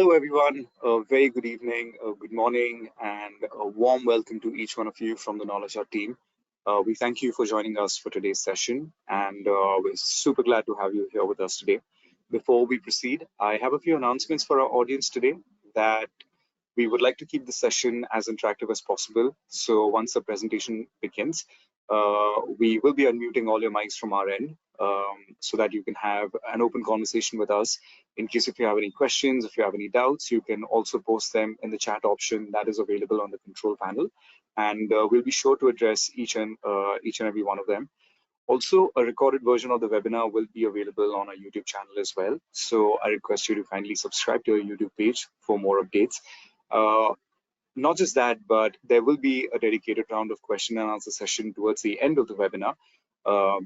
Hello, everyone. A very good evening, good morning, and a warm welcome to each one of you from the KnowledgeHut team. We thank you for joining us for today's session, and we're super glad to have you here with us today. Before we proceed, I have a few announcements for our audience today that we would like to keep the session as interactive as possible. So once the presentation begins, we will be unmuting all your mics from our end so that you can have an open conversation with us. In case if you have any questions, if you have any doubts, you can also post them in the chat option that is available on the control panel. And we'll be sure to address each and every one of them. Also, a recorded version of the webinar will be available on our YouTube channel as well. So I request you to kindly subscribe to our YouTube page for more updates. Not just that, but there will be a dedicated round of question and answer session towards the end of the webinar.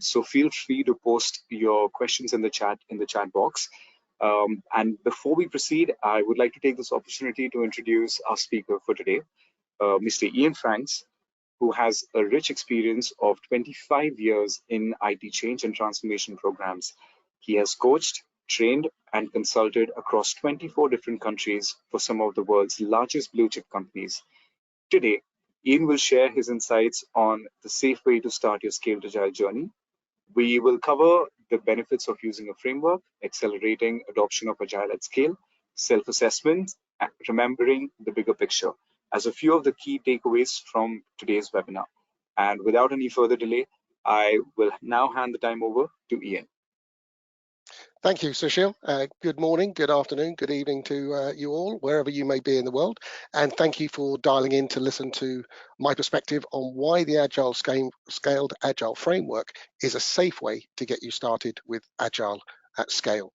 So feel free to post your questions in the chat box. And before we proceed, I would like to take this opportunity to introduce our speaker for today, Mr. Ian Franks, who has a rich experience of 25 years in IT change and transformation programs. He has coached, trained, and consulted across 24 different countries for some of the world's largest blue chip companies. Today, Ian will share his insights on the safe way to start your Scaled Agile journey. We will cover the benefits of using a framework, accelerating adoption of Agile at scale, self-assessment, and remembering the bigger picture as a few of the key takeaways from today's webinar. And without any further delay, I will now hand the time over to Ian. Thank you, Sushil. Good morning, good afternoon, good evening to you all, wherever you may be in the world. And thank you for dialing in to listen to my perspective on why the Scaled Agile Framework is a safe way to get you started with Agile at scale.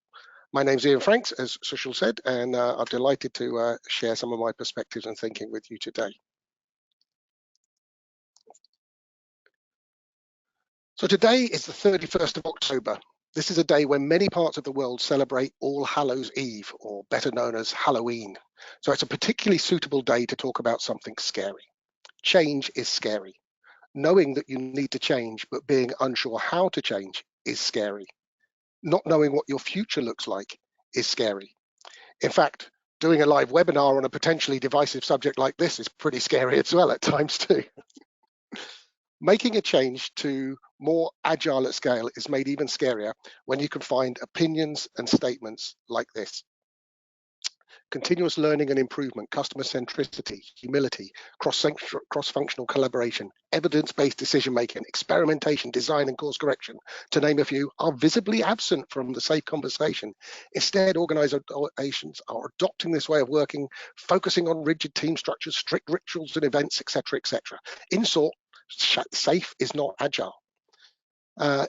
My name's Ian Franks, as Sushil said, and I'm delighted to share some of my perspectives and thinking with you today. So today is the 31st of October. This is a day when many parts of the world celebrate All Hallows Eve, or better known as Halloween. So it's a particularly suitable day to talk about something scary. Change is scary. Knowing that you need to change, but being unsure how to change is scary. Not knowing what your future looks like is scary. In fact, doing a live webinar on a potentially divisive subject like this is pretty scary as well at times too. Making a change to more agile at scale is made even scarier when you can find opinions and statements like this. Continuous learning and improvement, customer centricity, humility, cross-functional collaboration, evidence-based decision-making, experimentation, design, and course correction, to name a few, are visibly absent from the safe conversation. Instead, organizations are adopting this way of working, focusing on rigid team structures, strict rituals and events, etc., etc. In short, safe is not agile.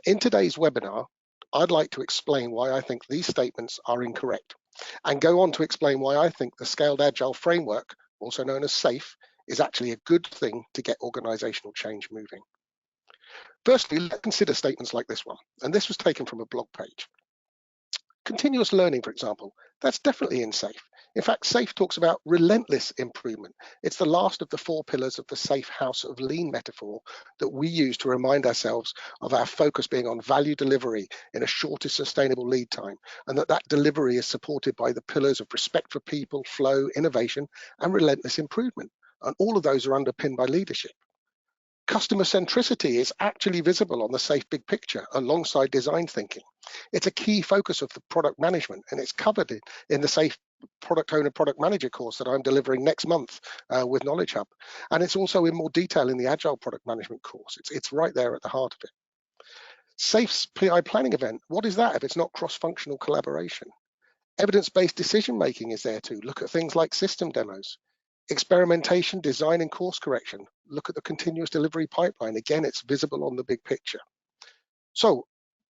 In today's webinar, I'd like to explain why I think these statements are incorrect, and go on to explain why I think the Scaled Agile Framework, also known as SAFE, is actually a good thing to get organizational change moving. Firstly, let's consider statements like this one, and this was taken from a blog page. Continuous learning, for example, that's definitely in SAFE. In fact, SAFE talks about relentless improvement. It's the last of the 4 pillars of the safe house of lean metaphor that we use to remind ourselves of our focus being on value delivery in a shortest sustainable lead time, and that delivery is supported by the pillars of respect for people, flow, innovation, and relentless improvement. And all of those are underpinned by leadership. Customer centricity is actually visible on the SAFE big picture alongside design thinking. It's a key focus of the product management, and it's covered in the SAFE product owner, product manager course that I'm delivering next month with KnowledgeHut. And it's also in more detail in the Agile product management course. It's right there at the heart of it. SAFE's PI planning event, what is that if it's not cross-functional collaboration? Evidence-based decision-making is there too. Look at things like system demos. Experimentation, design, and course correction. Look at the continuous delivery pipeline. Again, it's visible on the big picture. So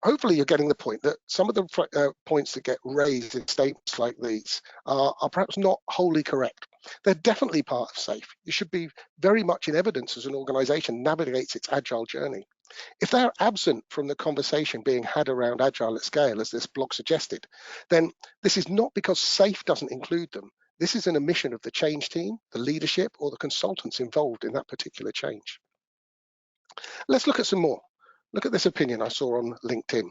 hopefully you're getting the point that some of the points that get raised in statements like these are perhaps not wholly correct. They're definitely part of SAFE. You should be very much in evidence as an organization navigates its agile journey. If they're absent from the conversation being had around agile at scale, as this blog suggested, then this is not because SAFE doesn't include them. This is an omission of the change team, the leadership, or the consultants involved in that particular change. Let's look at some more. Look at this opinion I saw on LinkedIn.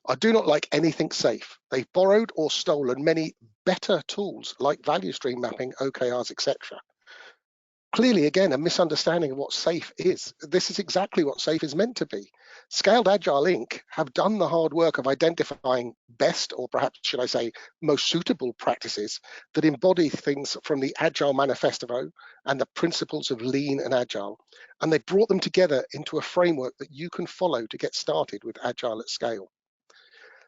I do not like anything safe. They've borrowed or stolen many better tools like value stream mapping, OKRs, etc. Clearly, again, a misunderstanding of what SAFe is. This is exactly what SAFe is meant to be. Scaled Agile Inc. have done the hard work of identifying best, or perhaps should I say, most suitable practices that embody things from the Agile Manifesto and the principles of Lean and Agile. And they brought them together into a framework that you can follow to get started with Agile at scale.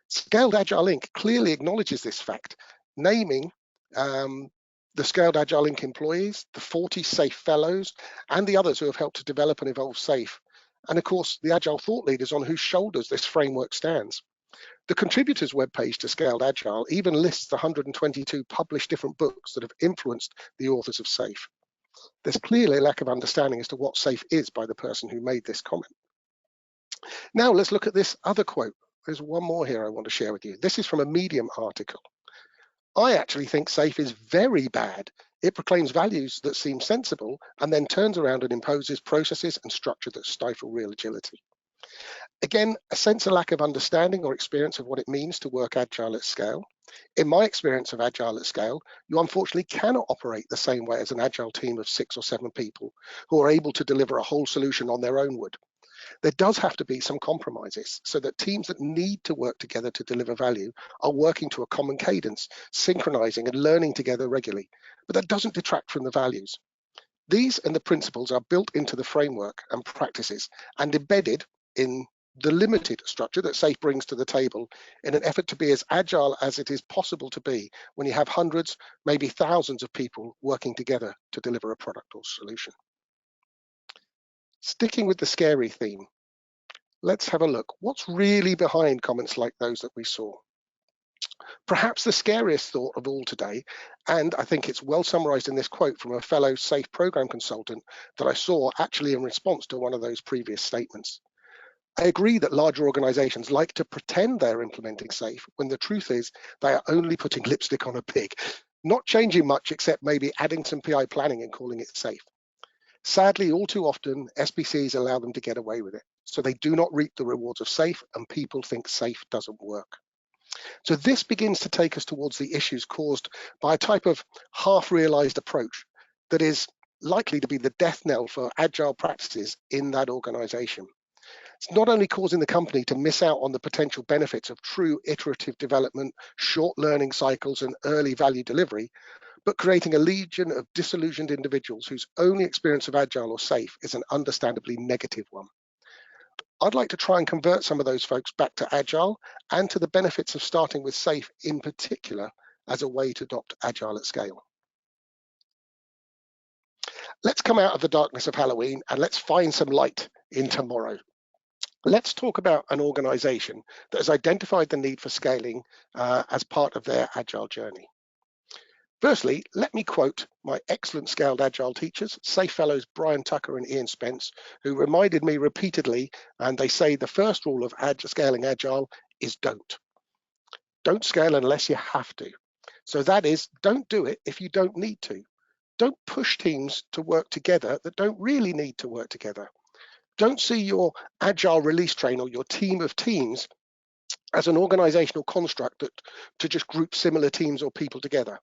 Scaled Agile Inc. clearly acknowledges this fact, naming the Scaled Agile Inc. employees, the 40 SAFe fellows, and the others who have helped to develop and evolve SAFe. And of course, the Agile thought leaders on whose shoulders this framework stands. The contributors webpage to Scaled Agile even lists the 122 published different books that have influenced the authors of SAFe. There's clearly a lack of understanding as to what SAFe is by the person who made this comment. Now let's look at this other quote. There's one more here I want to share with you. This is from a Medium article. I actually think SAFe is very bad. It proclaims values that seem sensible and then turns around and imposes processes and structure that stifle real agility. Again, a sense of lack of understanding or experience of what it means to work Agile at scale. In my experience of Agile at scale, you unfortunately cannot operate the same way as an Agile team of 6 or 7 people who are able to deliver a whole solution on their own would. There does have to be some compromises so that teams that need to work together to deliver value are working to a common cadence, synchronizing and learning together regularly. But that doesn't detract from the values. These and the principles are built into the framework and practices and embedded in the limited structure that SAFe brings to the table in an effort to be as agile as it is possible to be when you have hundreds, maybe thousands of people working together to deliver a product or solution. Sticking with the scary theme, let's have a look. What's really behind comments like those that we saw? Perhaps the scariest thought of all today, and I think it's well summarized in this quote from a fellow SAFe program consultant that I saw actually in response to one of those previous statements. I agree that larger organizations like to pretend they're implementing SAFe when the truth is they are only putting lipstick on a pig, not changing much except maybe adding some PI planning and calling it SAFe. Sadly, all too often, SBCs allow them to get away with it. So they do not reap the rewards of SAFe and people think SAFe doesn't work. So this begins to take us towards the issues caused by a type of half-realized approach that is likely to be the death knell for agile practices in that organization. It's not only causing the company to miss out on the potential benefits of true iterative development, short learning cycles, and early value delivery, but creating a legion of disillusioned individuals whose only experience of Agile or SAFe is an understandably negative one. I'd like to try and convert some of those folks back to Agile and to the benefits of starting with SAFe in particular as a way to adopt Agile at scale. Let's come out of the darkness of Halloween and let's find some light in tomorrow. Let's talk about an organization that has identified the need for scaling as part of their Agile journey. Firstly, let me quote my excellent Scaled Agile teachers, SAFe fellows Brian Tucker and Ian Spence, who reminded me repeatedly, and they say the first rule of scaling Agile is don't. Don't scale unless you have to. So that is, don't do it if you don't need to. Don't push teams to work together that don't really need to work together. Don't see your Agile release train or your team of teams as an organizational construct to just group similar teams or people together.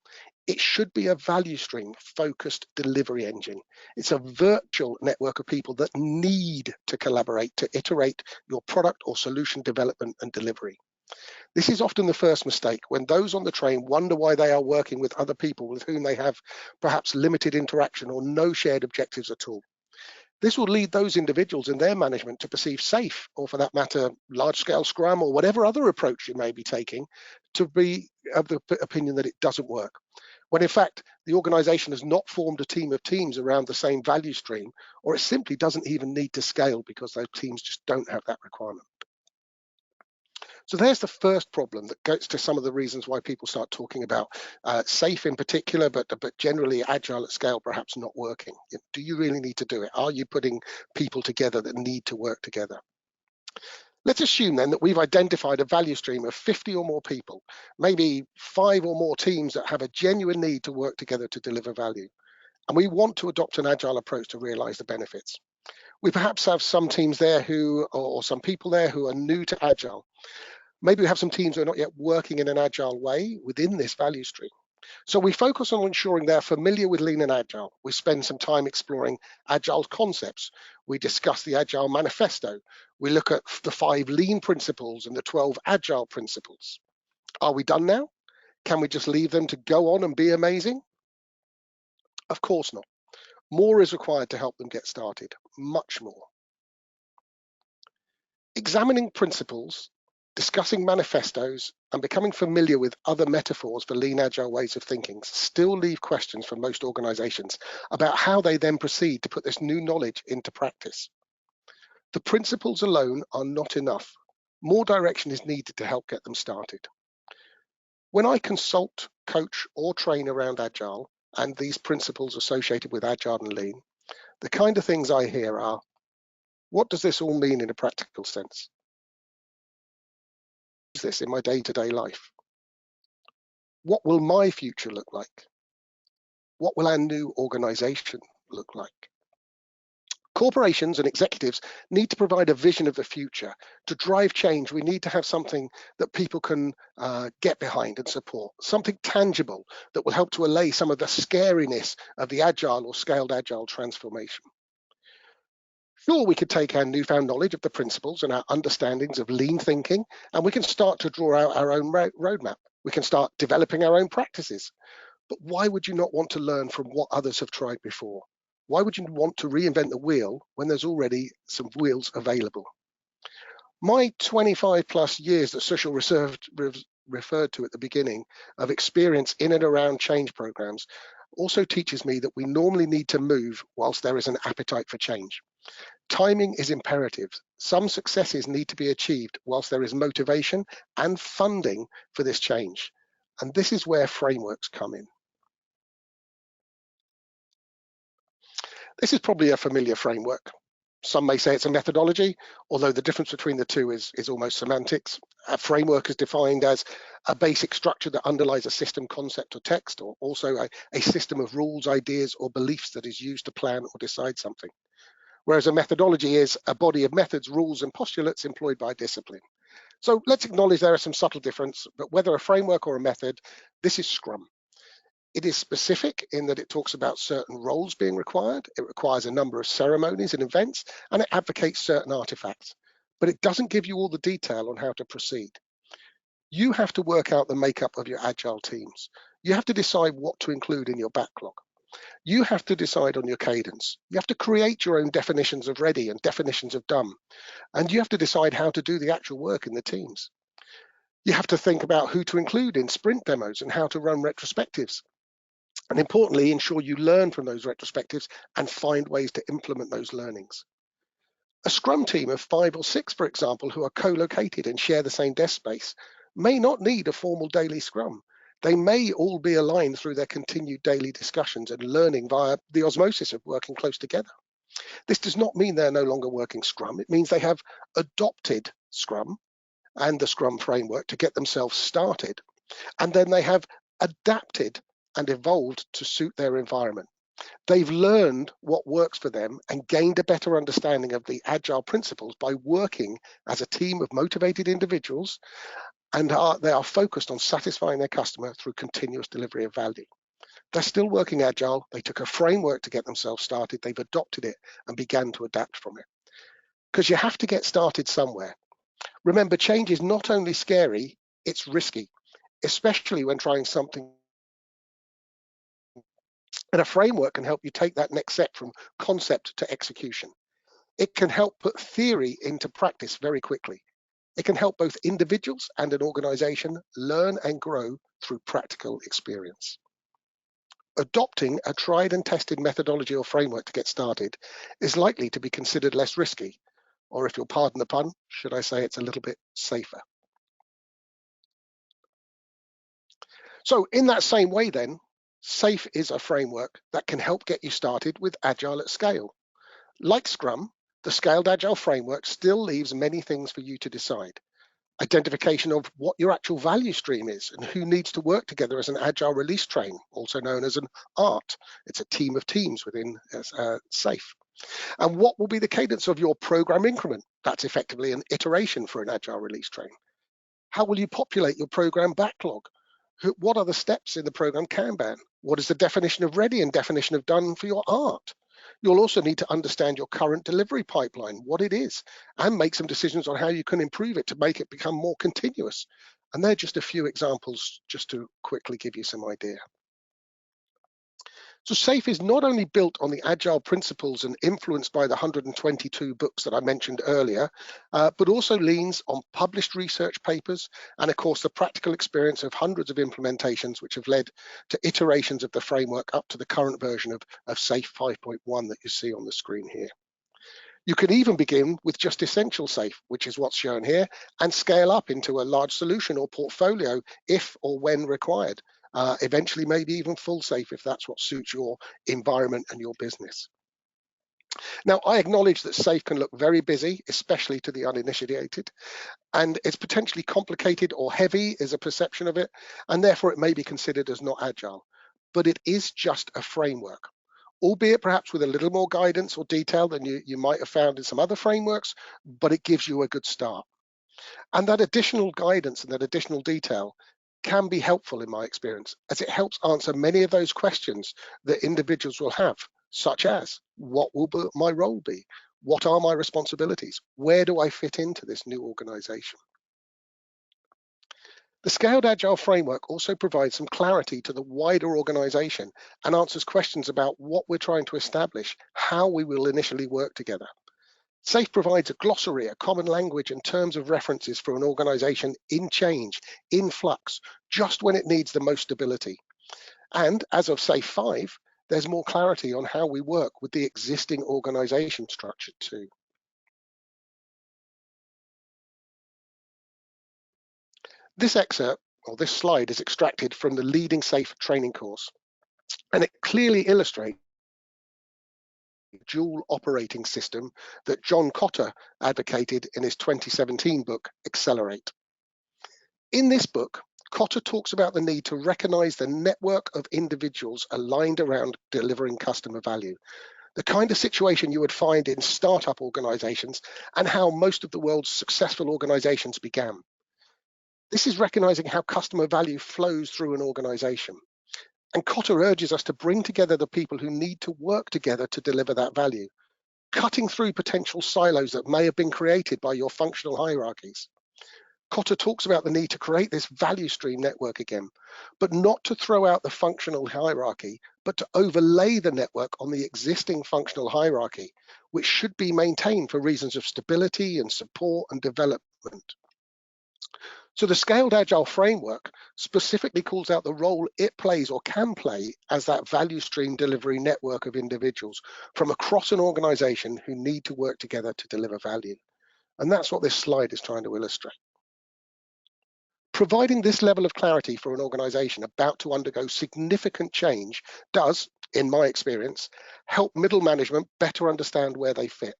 It should be a value stream focused delivery engine. It's a virtual network of people that need to collaborate to iterate your product or solution development and delivery. This is often the first mistake when those on the train wonder why they are working with other people with whom they have perhaps limited interaction or no shared objectives at all. This will lead those individuals in their management to perceive SAFe, or for that matter, large-scale Scrum or whatever other approach you may be taking, to be of the opinion that it doesn't work. When in fact, the organization has not formed a team of teams around the same value stream, or it simply doesn't even need to scale because those teams just don't have that requirement. So there's the first problem that goes to some of the reasons why people start talking about SAFe in particular, but generally Agile at scale perhaps not working. Do you really need to do it? Are you putting people together that need to work together? Let's assume then that we've identified a value stream of 50 or more people, maybe 5 or more teams that have a genuine need to work together to deliver value. And we want to adopt an Agile approach to realize the benefits. We perhaps have some teams there or some people there who are new to Agile. Maybe we have some teams who are not yet working in an Agile way within this value stream. So we focus on ensuring they're familiar with Lean and Agile. We spend some time exploring Agile concepts. We discuss the Agile Manifesto. We look at the 5 Lean principles and the 12 Agile principles. Are we done now? Can we just leave them to go on and be amazing? Of course not. More is required to help them get started, much more. Examining principles, discussing manifestos, and becoming familiar with other metaphors for Lean Agile ways of thinking still leave questions for most organizations about how they then proceed to put this new knowledge into practice. The principles alone are not enough. More direction is needed to help get them started. When I consult, coach, or train around Agile and these principles associated with Agile and Lean, the kind of things I hear are, what does this all mean in a practical sense? This in my day-to-day life? What will my future look like? What will our new organization look like? Corporations and executives need to provide a vision of the future. To drive change, we need to have something that people can get behind and support, something tangible that will help to allay some of the scariness of the agile or scaled agile transformation. Sure, we could take our newfound knowledge of the principles and our understandings of lean thinking, and we can start to draw out our own roadmap. We can start developing our own practices. But why would you not want to learn from what others have tried before? Why would you want to reinvent the wheel when there's already some wheels available? My 25 plus years that Sushil referred to at the beginning of experience in and around change programs also teaches me that we normally need to move whilst there is an appetite for change. Timing is imperative. Some successes need to be achieved whilst there is motivation and funding for this change. And this is where frameworks come in. This is probably a familiar framework. Some may say it's a methodology, although the difference between the two is almost semantics. A framework is defined as a basic structure that underlies a system, concept, or text, or also a system of rules, ideas, or beliefs that is used to plan or decide something. Whereas a methodology is a body of methods, rules, and postulates employed by discipline. So let's acknowledge there are some subtle differences, but whether a framework or a method, this is Scrum. It is specific in that it talks about certain roles being required. It requires a number of ceremonies and events, and it advocates certain artifacts, but it doesn't give you all the detail on how to proceed. You have to work out the makeup of your agile teams. You have to decide what to include in your backlog. You have to decide on your cadence. You have to create your own definitions of ready and definitions of done. And you have to decide how to do the actual work in the teams. You have to think about who to include in sprint demos and how to run retrospectives. And importantly, ensure you learn from those retrospectives and find ways to implement those learnings. A Scrum team of 5 or 6, for example, who are co-located and share the same desk space may not need a formal daily Scrum. They may all be aligned through their continued daily discussions and learning via the osmosis of working close together. This does not mean they're no longer working Scrum. It means they have adopted Scrum and the Scrum framework to get themselves started, and then they have adapted and evolved to suit their environment. They've learned what works for them and gained a better understanding of the agile principles by working as a team of motivated individuals, and they are focused on satisfying their customer through continuous delivery of value. They're still working agile. They took a framework to get themselves started. They've adopted it and began to adapt from it. Because you have to get started somewhere. Remember, change is not only scary, it's risky, especially when trying something. And a framework can help you take that next step from concept to execution. It can help put theory into practice very quickly. It can help both individuals and an organization learn and grow through practical experience. Adopting a tried and tested methodology or framework to get started is likely to be considered less risky, or if you'll pardon the pun, should I say it's a little bit safer. So in that same way then, SAFE is a framework that can help get you started with Agile at scale. Like Scrum, the Scaled Agile Framework still leaves many things for you to decide. Identification of what your actual value stream is and who needs to work together as an Agile release train, also known as an ART. It's a team of teams within SAFE. And what will be the cadence of your program increment? That's effectively an iteration for an Agile release train. How will you populate your program backlog? What are the steps in the program Kanban? What is the definition of ready and definition of done for your art? You'll also need to understand your current delivery pipeline, what it is, and make some decisions on how you can improve it to make it become more continuous. And they're just a few examples just to quickly give you some idea. So SAFe is not only built on the agile principles and influenced by the 122 books that I mentioned earlier, but also leans on published research papers and of course the practical experience of hundreds of implementations which have led to iterations of the framework up to the current version of SAFe 5.1 that you see on the screen here. You can even begin with just essential SAFe, which is what's shown here, and scale up into a large solution or portfolio if or when required. Eventually maybe even full SAFe if that's what suits your environment and your business. Now, I acknowledge that SAFe can look very busy, especially to the uninitiated, and it's potentially complicated or heavy is a perception of it, and therefore it may be considered as not agile. But it is just a framework, albeit perhaps with a little more guidance or detail than you might have found in some other frameworks, but it gives you a good start. And that additional guidance and that additional detail can be helpful in my experience, as it helps answer many of those questions that individuals will have, such as, what will my role be? What are my responsibilities? Where do I fit into this new organization? The Scaled Agile Framework also provides some clarity to the wider organization and answers questions about what we're trying to establish, how we will initially work together. SAFe provides a glossary, a common language and terms of references for an organization in change, in flux, just when it needs the most stability. And as of SAFe 5, there's more clarity on how we work with the existing organization structure too. This excerpt, or this slide, is extracted from the Leading SAFe training course, and it clearly illustrates dual operating system that John Kotter advocated in his 2017 book, Accelerate. In this book, Kotter talks about the need to recognize the network of individuals aligned around delivering customer value, the kind of situation you would find in startup organizations and how most of the world's successful organizations began. This is recognizing how customer value flows through an organization. And Kotter urges us to bring together the people who need to work together to deliver that value, cutting through potential silos that may have been created by your functional hierarchies. Kotter talks about the need to create this value stream network again, but not to throw out the functional hierarchy, but to overlay the network on the existing functional hierarchy, which should be maintained for reasons of stability and support and development. So the Scaled Agile Framework specifically calls out the role it plays or can play as that value stream delivery network of individuals from across an organization who need to work together to deliver value. And that's what this slide is trying to illustrate. Providing this level of clarity for an organization about to undergo significant change does, in my experience, help middle management better understand where they fit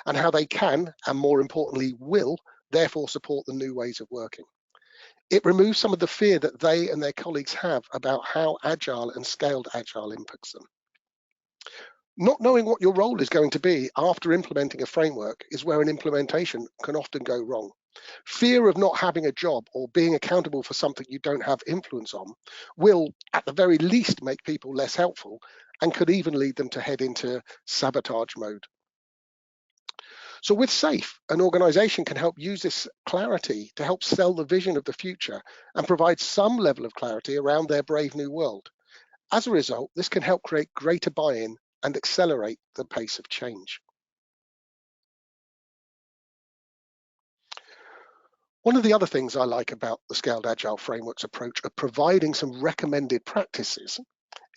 and how they can, and more importantly, will, therefore support the new ways of working. It removes some of the fear that they and their colleagues have about how agile and scaled agile impacts them. Not knowing what your role is going to be after implementing a framework is where an implementation can often go wrong. Fear of not having a job or being accountable for something you don't have influence on will, at the very least, make people less helpful and could even lead them to head into sabotage mode. So with SAFe, an organization can help use this clarity to help sell the vision of the future and provide some level of clarity around their brave new world. As a result, this can help create greater buy-in and accelerate the pace of change. One of the other things I like about the Scaled Agile Framework's approach of providing some recommended practices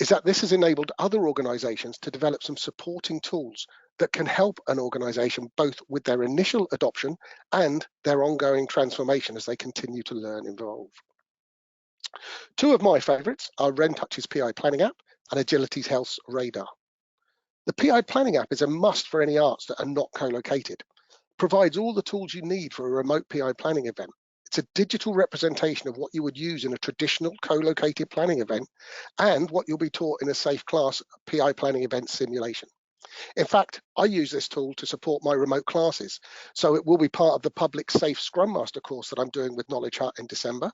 is that this has enabled other organizations to develop some supporting tools that can help an organization both with their initial adoption and their ongoing transformation as they continue to learn and evolve. Two of my favorites are RenTouch's PI Planning app and Agility Health's Radar. The PI Planning app is a must for any arts that are not co-located. Provides all the tools you need for a remote PI planning event. It's a digital representation of what you would use in a traditional co-located planning event and what you'll be taught in a SAFe class PI planning event simulation. In fact, I use this tool to support my remote classes, so it will be part of the public SAFe Scrum Master course that I'm doing with KnowledgeHut in December.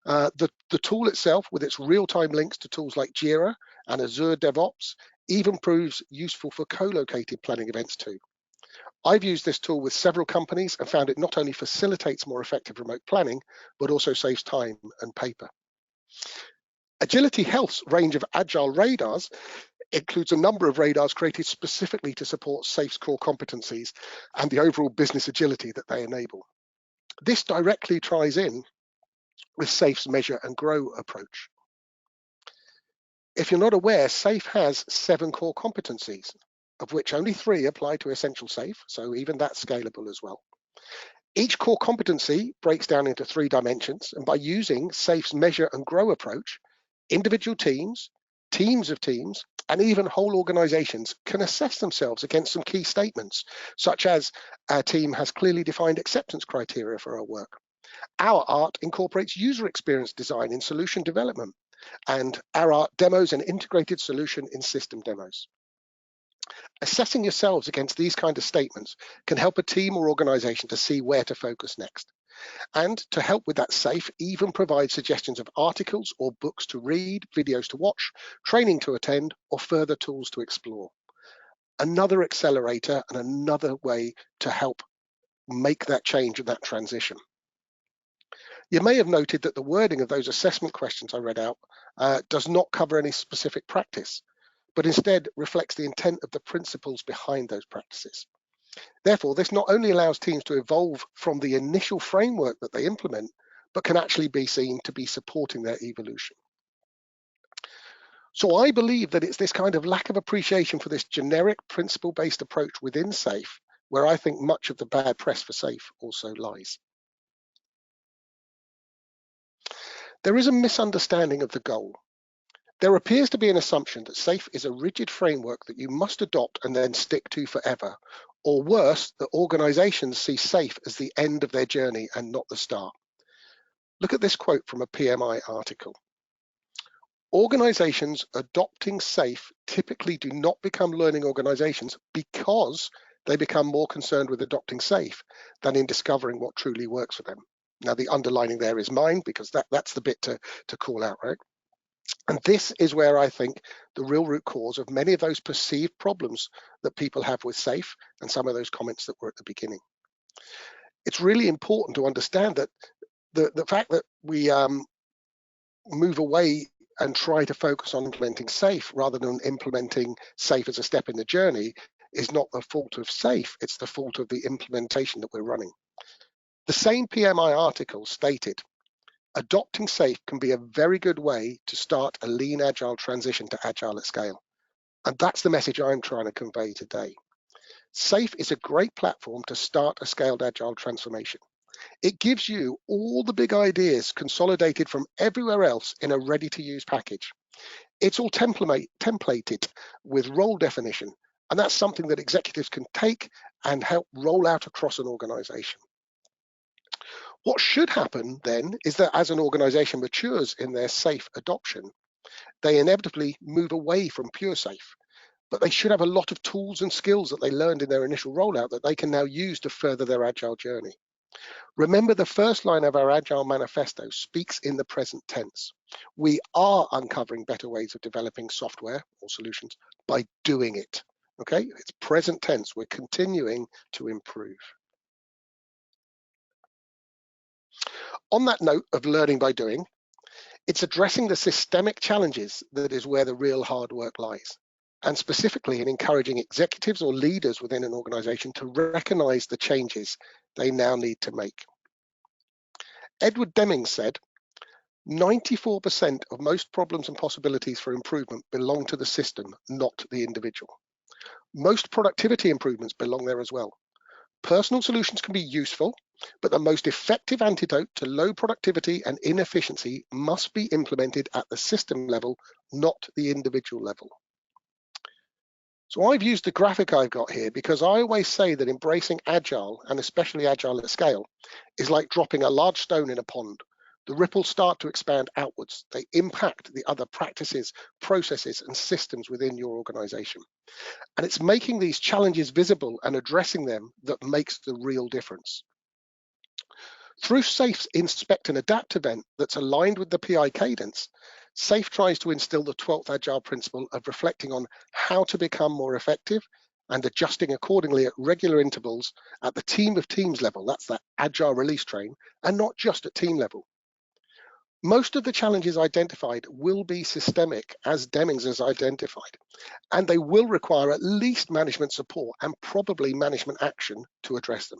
The tool itself, with its real-time links to tools like Jira and Azure DevOps, even proves useful for co-located planning events too. I've used this tool with several companies and found it not only facilitates more effective remote planning, but also saves time and paper. Agility Health's range of agile radars includes a number of radars created specifically to support SAFE's core competencies and the overall business agility that they enable. This directly ties in with SAFE's measure and grow approach. If you're not aware, SAFE has 7 core competencies, of which only 3 apply to essential SAFE, so even that's scalable as well. Each core competency breaks down into 3 dimensions, and by using SAFE's measure and grow approach, individual teams, teams of teams, and even whole organizations can assess themselves against some key statements, such as our team has clearly defined acceptance criteria for our work. Our art incorporates user experience design in solution development, and our art demos an integrated solution in system demos. Assessing yourselves against these kind of statements can help a team or organization to see where to focus next. And to help with that, SAFE even provides suggestions of articles or books to read, videos to watch, training to attend, or further tools to explore. Another accelerator and another way to help make that change and that transition. You may have noted that the wording of those assessment questions I read out does not cover any specific practice, but instead reflects the intent of the principles behind those practices. Therefore, this not only allows teams to evolve from the initial framework that they implement, but can actually be seen to be supporting their evolution. So I believe that it's this kind of lack of appreciation for this generic principle-based approach within SAFE where I think much of the bad press for SAFE also lies. There is a misunderstanding of the goal. There appears to be an assumption that SAFE is a rigid framework that you must adopt and then stick to forever, or worse, that organizations see SAFE as the end of their journey and not the start. Look at this quote from a PMI article. Organizations adopting SAFE typically do not become learning organizations because they become more concerned with adopting SAFE than in discovering what truly works for them. Now, the underlining there is mine, because that's the bit to call out, right? And this is where I think the real root cause of many of those perceived problems that people have with SAFE and some of those comments that were at the beginning. It's really important to understand that the fact that we move away and try to focus on implementing SAFE rather than implementing SAFE as a step in the journey is not the fault of SAFE, it's the fault of the implementation that we're running. The same PMI article stated, adopting SAFE can be a very good way to start a lean agile transition to agile at scale. And that's the message I'm trying to convey today. SAFE is a great platform to start a scaled agile transformation. It gives you all the big ideas consolidated from everywhere else in a ready-to-use package. It's all templated with role definition, and that's something that executives can take and help roll out across an organization. What should happen then is that as an organization matures in their SAFE adoption, they inevitably move away from pure SAFE, but they should have a lot of tools and skills that they learned in their initial rollout that they can now use to further their agile journey. Remember, the first line of our Agile Manifesto speaks in the present tense. We are uncovering better ways of developing software or solutions by doing it. Okay, it's present tense. We're continuing to improve. On that note of learning by doing, it's addressing the systemic challenges that is where the real hard work lies, and specifically in encouraging executives or leaders within an organization to recognize the changes they now need to make. Edward Deming said, 94% of most problems and possibilities for improvement belong to the system, not the individual. Most productivity improvements belong there as well. Personal solutions can be useful, but the most effective antidote to low productivity and inefficiency must be implemented at the system level, not the individual level. So I've used the graphic I've got here because I always say that embracing agile, and especially agile at scale, is like dropping a large stone in a pond. The ripples start to expand outwards. They impact the other practices, processes, and systems within your organization. And it's making these challenges visible and addressing them that makes the real difference. Through SAFE's Inspect and Adapt event that's aligned with the PI cadence, SAFE tries to instill the 12th Agile principle of reflecting on how to become more effective and adjusting accordingly at regular intervals at the team of teams level, that's that Agile release train, and not just at team level. Most of the challenges identified will be systemic, as Demings has identified, and they will require at least management support and probably management action to address them.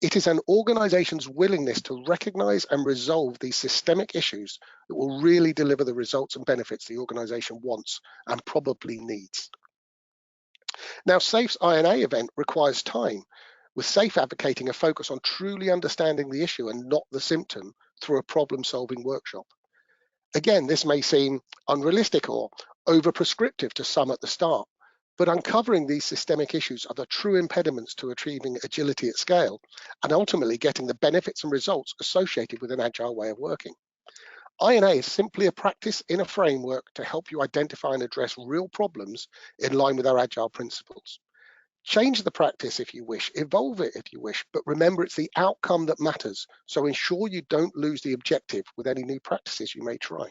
It is an organization's willingness to recognize and resolve these systemic issues that will really deliver the results and benefits the organization wants and probably needs. Now, SAFE's INA event requires time, with SAFE advocating a focus on truly understanding the issue and not the symptom through a problem-solving workshop. Again, this may seem unrealistic or over-prescriptive to some at the start, but uncovering these systemic issues are the true impediments to achieving agility at scale and ultimately getting the benefits and results associated with an agile way of working. INA is simply a practice in a framework to help you identify and address real problems in line with our agile principles. Change the practice if you wish, evolve it if you wish, but remember it's the outcome that matters, so ensure you don't lose the objective with any new practices you may try.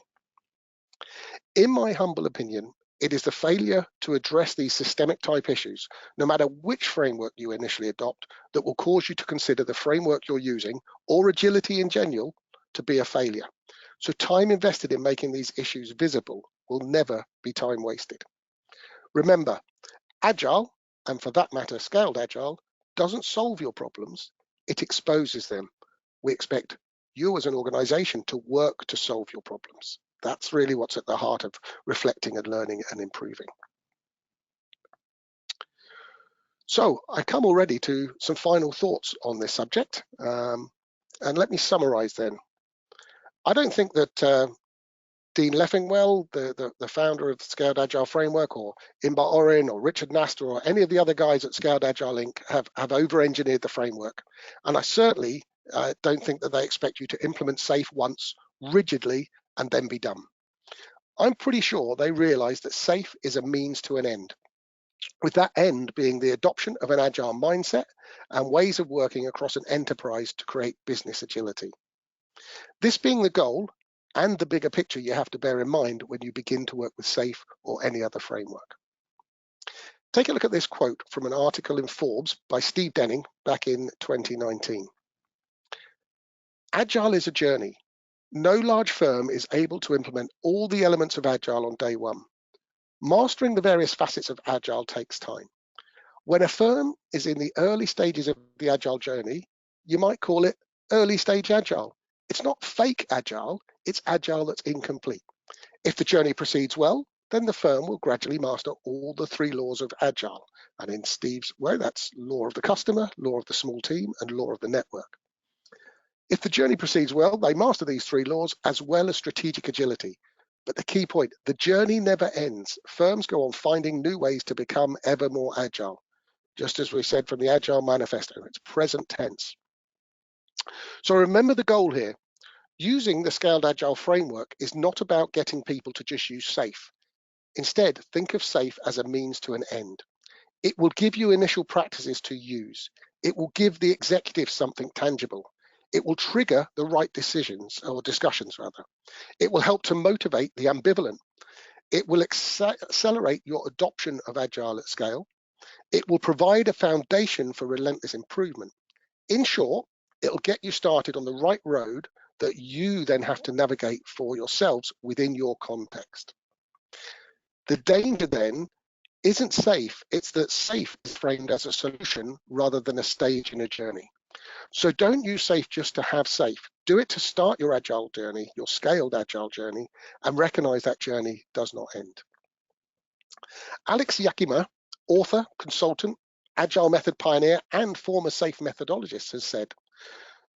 In my humble opinion, it is the failure to address these systemic type issues, no matter which framework you initially adopt, that will cause you to consider the framework you're using, or agility in general, to be a failure. So time invested in making these issues visible will never be time wasted. Remember, Agile, and for that matter, Scaled Agile, doesn't solve your problems, it exposes them. We expect you as an organization to work to solve your problems. That's really what's at the heart of reflecting and learning and improving. So I come already to some final thoughts on this subject, and let me summarize then. I don't think that Dean Leffingwell, the founder of the Scaled Agile Framework, or Imba Orin, or Richard Naster, or any of the other guys at Scaled Agile Inc. have over-engineered the framework. And I certainly don't think that they expect you to implement SAFE once, rigidly, and then be done. I'm pretty sure they realize that SAFE is a means to an end, with that end being the adoption of an agile mindset and ways of working across an enterprise to create business agility. This being the goal and the bigger picture you have to bear in mind when you begin to work with SAFE or any other framework. Take a look at this quote from an article in Forbes by Steve Denning back in 2019. Agile is a journey. No large firm is able to implement all the elements of Agile on day one. Mastering the various facets of Agile takes time. When a firm is in the early stages of the Agile journey, you might call it early stage Agile. It's not fake Agile, it's Agile that's incomplete. If the journey proceeds well, then the firm will gradually master all the 3 laws of Agile. And in Steve's way, that's law of the customer, law of the small team, and law of the network. If the journey proceeds well, they master these 3 laws as well as strategic agility. But the key point, the journey never ends. Firms go on finding new ways to become ever more agile. Just as we said from the Agile Manifesto, it's present tense. So remember the goal here. Using the Scaled Agile Framework is not about getting people to just use SAFE. Instead, think of SAFE as a means to an end. It will give you initial practices to use. It will give the executive something tangible. It will trigger the right decisions, or discussions rather. It will help to motivate the ambivalent. It will accelerate your adoption of Agile at scale. It will provide a foundation for relentless improvement. In short, it'll get you started on the right road that you then have to navigate for yourselves within your context. The danger then isn't SAFE, it's that SAFE is framed as a solution rather than a stage in a journey. So don't use SAFE just to have SAFE. Do it to start your Agile journey, your Scaled Agile journey, and recognize that journey does not end. Alex Yakima, author, consultant, Agile method pioneer, and former SAFE methodologist, has said,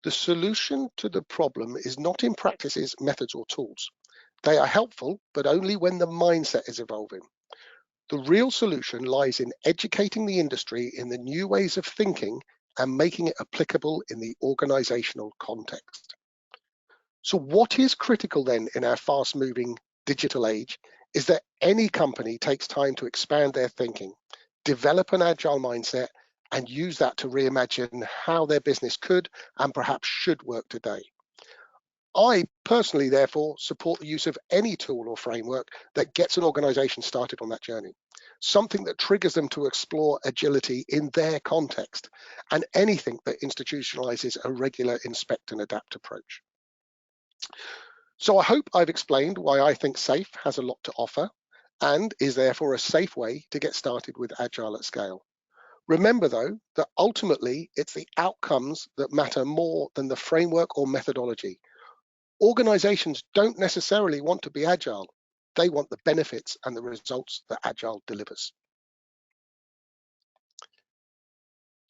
the solution to the problem is not in practices, methods, or tools. They are helpful, but only when the mindset is evolving. The real solution lies in educating the industry in the new ways of thinking and making it applicable in the organizational context. So what is critical then in our fast-moving digital age is that any company takes time to expand their thinking, develop an agile mindset, and use that to reimagine how their business could and perhaps should work today. I personally, therefore, support the use of any tool or framework that gets an organization started on that journey, something that triggers them to explore agility in their context, and anything that institutionalizes a regular inspect and adapt approach. So I hope I've explained why I think SAFe has a lot to offer and is therefore a safe way to get started with Agile at scale. Remember, though, that ultimately it's the outcomes that matter more than the framework or methodology. Organizations don't necessarily want to be agile. They want the benefits and the results that Agile delivers.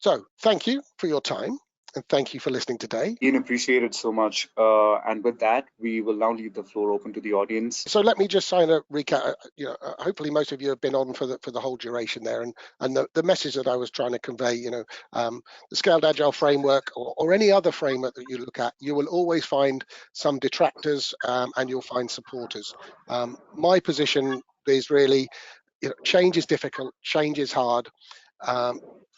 So thank you for your time and thank you for listening today. Ian, appreciate it so much. And with that, we will now leave the floor open to the audience. So let me just sign a recap. Hopefully most of you have been on for the whole duration there, and the message that I was trying to convey. The Scaled Agile Framework or any other framework that you look at, you will always find some detractors and you'll find supporters. My position is really, change is difficult, change is hard.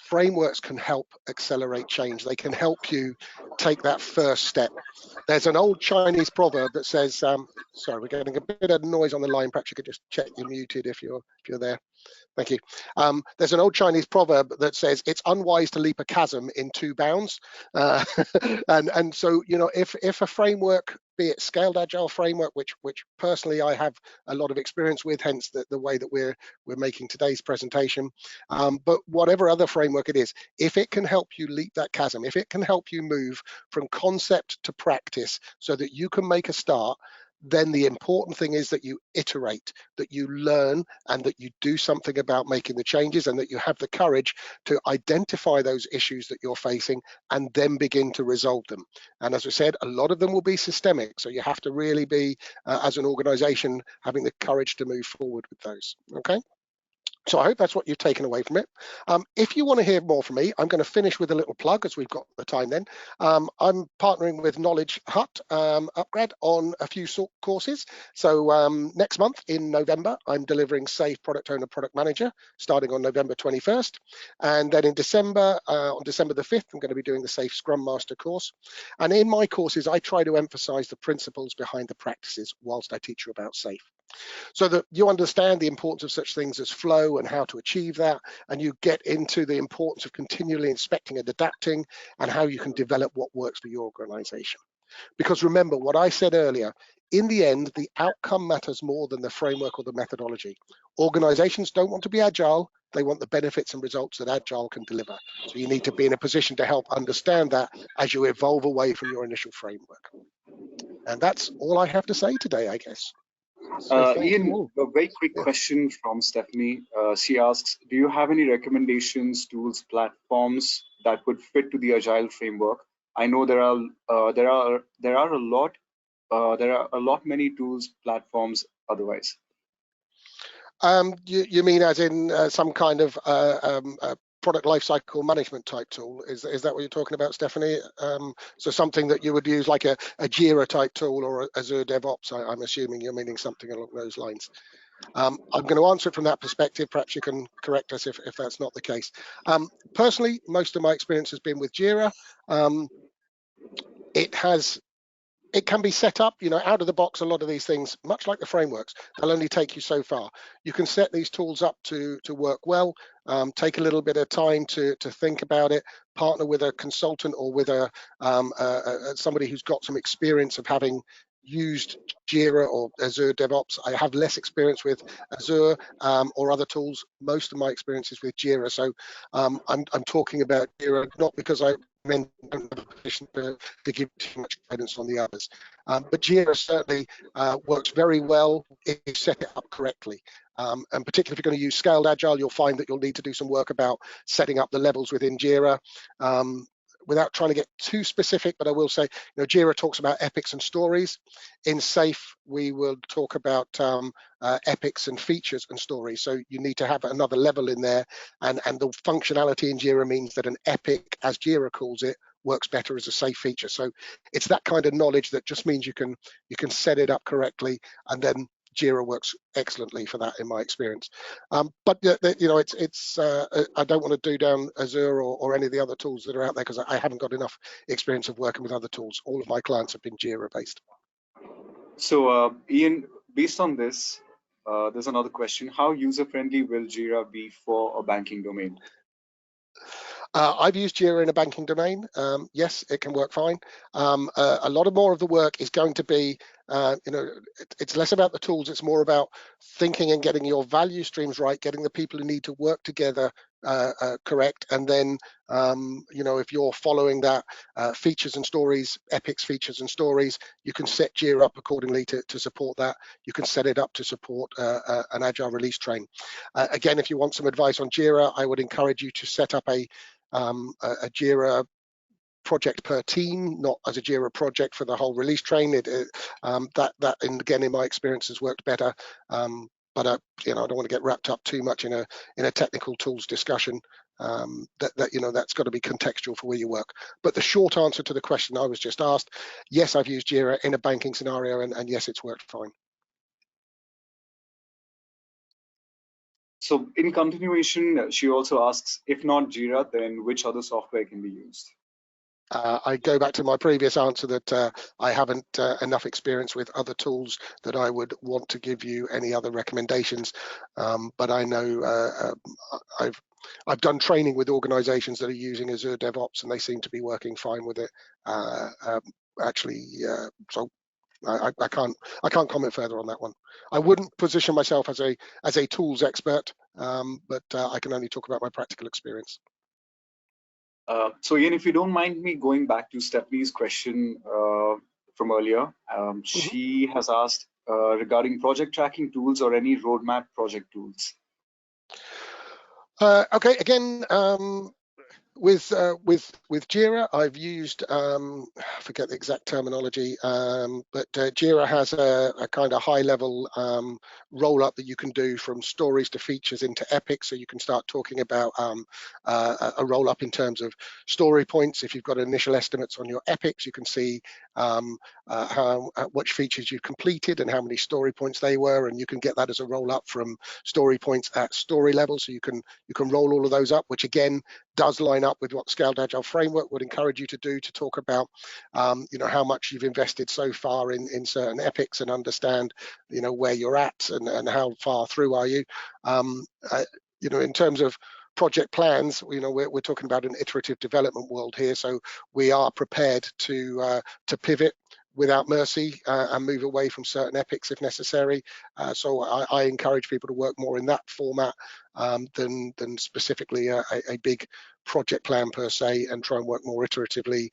Frameworks can help accelerate change. They can help you take that first step. There's an old Chinese proverb that says, sorry, we're getting a bit of noise on the line. Perhaps you could just check you're muted if you're there. Thank you. There's an old Chinese proverb that says it's unwise to leap a chasm in 2 bounds. And so, if a framework, be it Scaled Agile Framework, which personally I have a lot of experience with, hence the way that we're making today's presentation, but whatever other framework it is, if it can help you leap that chasm, if it can help you move from concept to practice so that you can make a start, then the important thing is that you iterate, that you learn, and that you do something about making the changes, and that you have the courage to identify those issues that you're facing and then begin to resolve them. And as I said, a lot of them will be systemic, so you have to really be, as an organization, having the courage to move forward with those, okay? So I hope that's what you've taken away from it. If you want to hear more from me, I'm going to finish with a little plug as we've got the time then. I'm partnering with KnowledgeHut upgrade on a few courses. So next month in November, I'm delivering SAFe Product Owner Product Manager starting on November 21st. And then in December, on December the 5th, I'm going to be doing the SAFe Scrum Master course. And in my courses, I try to emphasize the principles behind the practices whilst I teach you about SAFe, so that you understand the importance of such things as flow and how to achieve that, and you get into the importance of continually inspecting and adapting and how you can develop what works for your organization. Because remember what I said earlier, in the end, the outcome matters more than the framework or the methodology. Organizations don't want to be agile, they want the benefits and results that Agile can deliver. So you need to be in a position to help understand that as you evolve away from your initial framework. And that's all I have to say today, I guess. So Ian, a very quick question from Stephanie. She asks, do you have any recommendations, tools, platforms that would fit to the Agile framework? I know there are a lot many tools, platforms otherwise. You mean as in some kind of product lifecycle management type tool? Is that what you're talking about, Stephanie? So something that you would use like a Jira type tool or Azure DevOps. I'm assuming you're meaning something along those lines. I'm going to answer it from that perspective. Perhaps you can correct us if that's not the case. Personally, most of my experience has been with Jira. It can be set up, out of the box. A lot of these things, much like the frameworks, they'll only take you so far. You can set these tools up to work well, take a little bit of time to think about it, partner with a consultant or with somebody who's got some experience of having used Jira or Azure DevOps. I have less experience with Azure or other tools. Most of my experience is with Jira. So I'm talking about Jira not because I don't have a position to give too much guidance on the others. But Jira certainly works very well if you set it up correctly. And particularly if you're going to use Scaled Agile, you'll find that you'll need to do some work about setting up the levels within Jira. Without trying to get too specific, but I will say, Jira talks about epics and stories. In SAFe, we will talk about epics and features and stories. So you need to have another level in there, and the functionality in Jira means that an epic, as Jira calls it, works better as a SAFe feature. So it's that kind of knowledge that just means you can set it up correctly, and then Jira works excellently for that in my experience. But you know, I don't want to do down Azure or any of the other tools that are out there because I haven't got enough experience of working with other tools. All of my clients have been Jira based. So, Ian, based on this, there's another question. How user-friendly will Jira be for a banking domain? I've used Jira in a banking domain. Yes, it can work fine. A lot of more of the work is going to be, you know, it's less about the tools. It's more about thinking and getting your value streams right, getting the people who need to work together correct. And then, you know, if you're following that features and stories, epics, features and stories, you can set Jira up accordingly to support that. You can set it up to support an agile release train. Again, if you want some advice on Jira, I would encourage you to set up a Jira project per team, not as a Jira project for the whole release train. That and again, in my experience, has worked better. But you know, I don't want to get wrapped up too much in a technical tools discussion. That you know, that's got to be contextual for where you work. But the short answer to the question I was just asked, yes, I've used Jira in a banking scenario, and yes, it's worked fine. So in continuation, she also asks, if not Jira, then which other software can be used? I go back to my previous answer that I haven't enough experience with other tools that I would want to give you any other recommendations. But I know I've done training with organizations that are using Azure DevOps, and they seem to be working fine with it. So I can't comment further on that one. I wouldn't position myself as a tools expert, but I can only talk about my practical experience. So Ian, if you don't mind me going back to Stephanie's question from earlier, she has asked regarding project tracking tools or any roadmap project tools. Okay, again, with Jira, I've used I forget the exact terminology, but Jira has a kind of high level roll up that you can do from stories to features into epics, so you can start talking about a roll up in terms of story points. If you've got initial estimates on your epics, you can see which features you've completed and how many story points they were, and you can get that as a roll up from story points at story level, so you can roll all of those up, which again does line up with what Scaled Agile Framework would encourage you to do, to talk about you know, how much you've invested so far in certain epics, and understand, you know, where you're at and how far through are you. You know, in terms of project plans, you know, we're talking about an iterative development world here, so we are prepared to pivot without mercy and move away from certain epics if necessary. So I encourage people to work more in that format than specifically a big project plan per se, and try and work more iteratively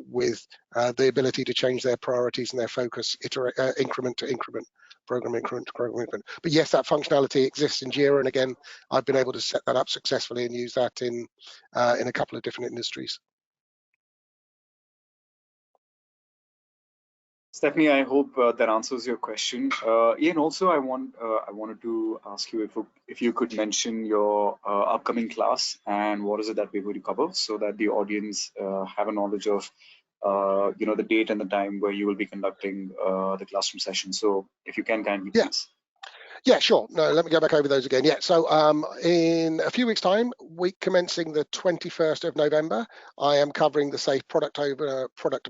with the ability to change their priorities and their focus increment to increment, program increment to program increment. But yes, that functionality exists in Jira, and again, I've been able to set that up successfully and use that in a couple of different industries. Stephanie, I hope that answers your question. Ian, also I wanted to ask you if you could mention your upcoming class and what is it that we're going to cover, so that the audience have a knowledge of you know, the date and the time where you will be conducting the classroom session. So if you can kindly please. Yeah, sure. No, let me go back over those again. Yeah, so in a few weeks' time, week commencing the 21st of November, I am covering the Safe Product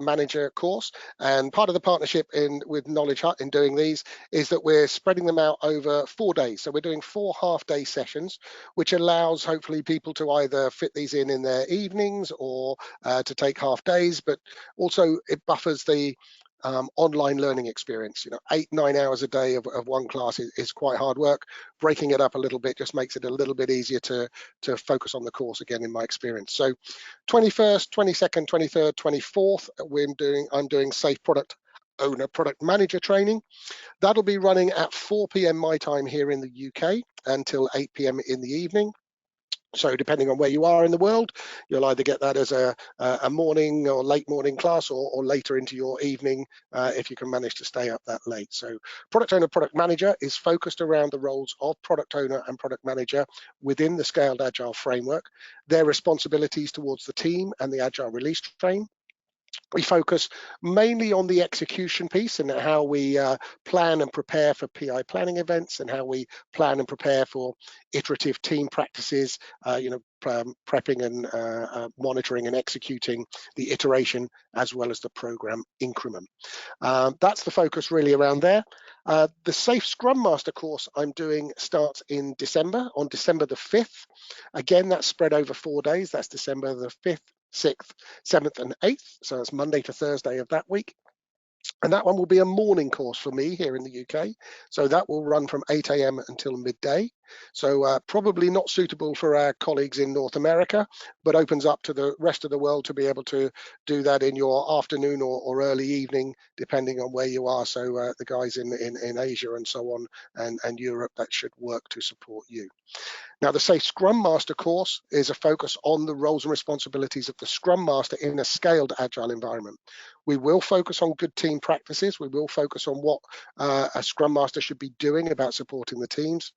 Manager course. And part of the partnership with KnowledgeHut in doing these is that we're spreading them out over 4 days. So we're doing 4 half-day sessions, which allows hopefully people to either fit these in their evenings or to take half days, but also it buffers the online learning experience. You know, 8-9 hours a day of one class is quite hard work. Breaking it up a little bit just makes it a little bit easier to focus on the course, again, in my experience. So 21st, 22nd, 23rd, 24th, I'm doing Safe Product Owner, Product Manager training. That'll be running at 4 p.m. my time here in the UK until 8 p.m. in the evening. So depending on where you are in the world, you'll either get that as a morning or late morning class, or later into your evening if you can manage to stay up that late. So Product Owner, Product Manager is focused around the roles of Product Owner and Product Manager within the Scaled Agile Framework, their responsibilities towards the team and the Agile release train, We focus mainly on the execution piece and how we plan and prepare for PI planning events, and how we plan and prepare for iterative team practices, prepping and monitoring and executing the iteration as well as the program increment. That's the focus really around there. The Safe Scrum Master course I'm doing starts in December, on December the 5th. Again, that's spread over 4 days. That's December the 5th, 6th, 7th and 8th. So it's Monday to Thursday of that week. And that one will be a morning course for me here in the UK. So that will run from 8 a.m. until midday. So probably not suitable for our colleagues in North America, but opens up to the rest of the world to be able to do that in your afternoon or early evening, depending on where you are. So the guys in Asia and so on and Europe, that should work to support you. Now, the Safe Scrum Master course is a focus on the roles and responsibilities of the Scrum Master in a scaled agile environment. We will focus on good team practices. We will focus on what a Scrum Master should be doing about supporting the teams.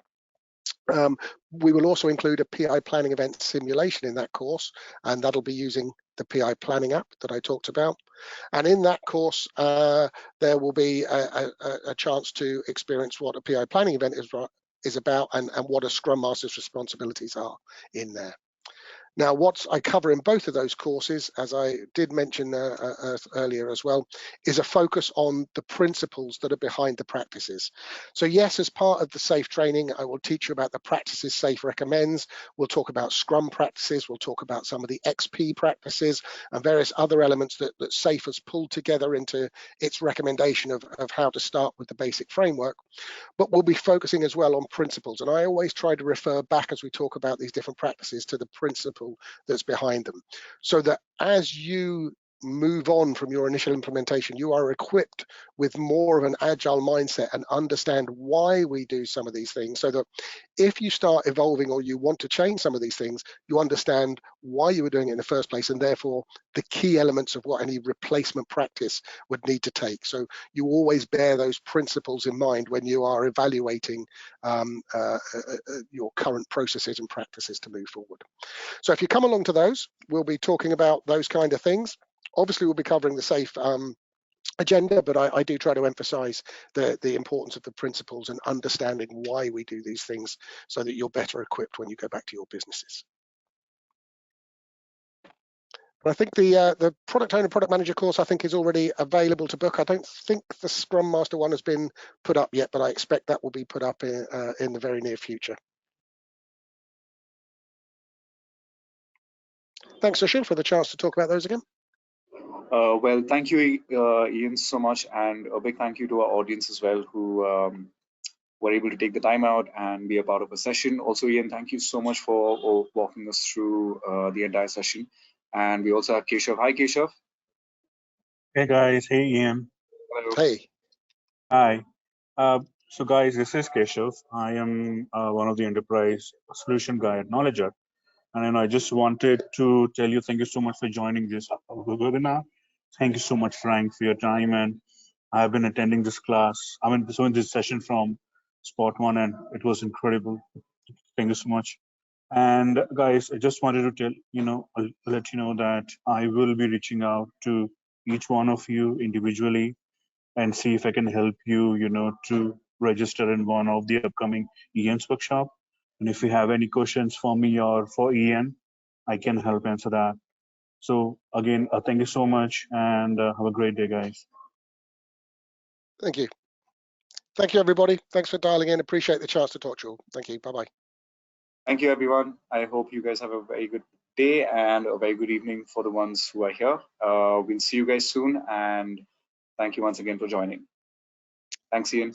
We will also include a PI planning event simulation in that course, and that'll be using the PI planning app that I talked about. And in that course, there will be a chance to experience what a PI planning event is about and what a Scrum Master's responsibilities are in there. Now, what I cover in both of those courses, as I did mention earlier as well, is a focus on the principles that are behind the practices. So yes, as part of the SAFE training, I will teach you about the practices SAFE recommends. We'll talk about Scrum practices. We'll talk about some of the XP practices and various other elements that SAFE has pulled together into its recommendation of how to start with the basic framework. But we'll be focusing as well on principles. And I always try to refer back as we talk about these different practices to the principle that's behind them, so that as you move on from your initial implementation, you are equipped with more of an agile mindset and understand why we do some of these things, so that if you start evolving or you want to change some of these things, you understand why you were doing it in the first place, and therefore the key elements of what any replacement practice would need to take. So you always bear those principles in mind when you are evaluating your current processes and practices to move forward. So if you come along to those, we'll be talking about those kind of things. Obviously, we'll be covering the SAFE agenda, but I do try to emphasize the importance of the principles and understanding why we do these things, so that you're better equipped when you go back to your businesses. I think the product owner, product manager course, I think, is already available to book. I don't think the Scrum Master one has been put up yet, but I expect that will be put up in the very near future. Thanks, Sushil, for the chance to talk about those again. Well, thank you, Ian, so much, and a big thank you to our audience as well, who were able to take the time out and be a part of a session. Also, Ian, thank you so much for walking us through the entire session. And we also have Keshav. Hi, Keshav. Hey, guys. Hey, Ian. Hello. Hey. Hi. So, guys, this is Keshav. I am one of the enterprise solution guy at KnowledgeHut. And I just wanted to tell you, thank you so much for joining this webinar. Thank you so much, Frank, for your time. And I've been attending this class. This session from Spot One, and it was incredible. Thank you so much. And guys, I just wanted to let you know that I will be reaching out to each one of you individually and see if I can help you, to register in one of the upcoming Ian's workshop. And if you have any questions for me or for Ian, I can help answer that. So again, thank you so much, and have a great day, guys. Thank you. Thank you, everybody. Thanks for dialing in. Appreciate the chance to talk to you all. Thank you. Bye-bye. Thank you, everyone. I hope you guys have a very good day and a very good evening for the ones who are here. We'll see you guys soon, and thank you once again for joining. Thanks, Ian.